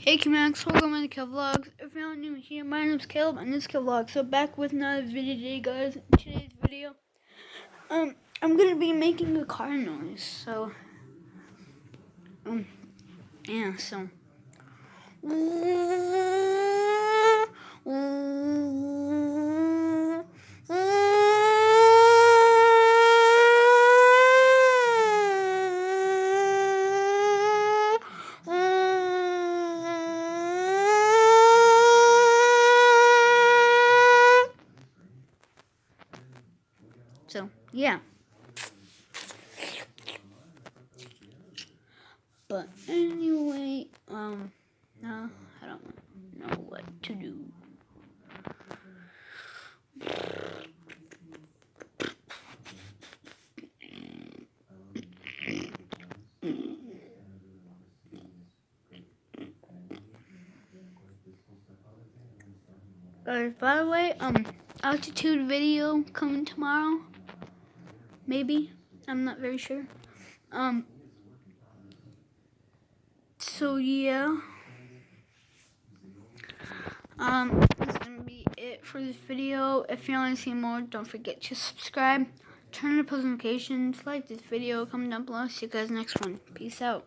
Hey Max, welcome to the Kill Vlogs. If you're not new here, my name's Caleb and this is Kill Vlog. So back with another video today, guys. Today's video, I'm gonna be making a car noise. So, yeah. So, yeah. But anyway, no, I don't know what to do. Guys, by the way, altitude video coming tomorrow. Maybe. I'm not very sure. So yeah. That's gonna be it for this video. If you want to see more, don't forget to subscribe, turn on the post notifications, like this video, comment down below. See you guys next one. Peace out.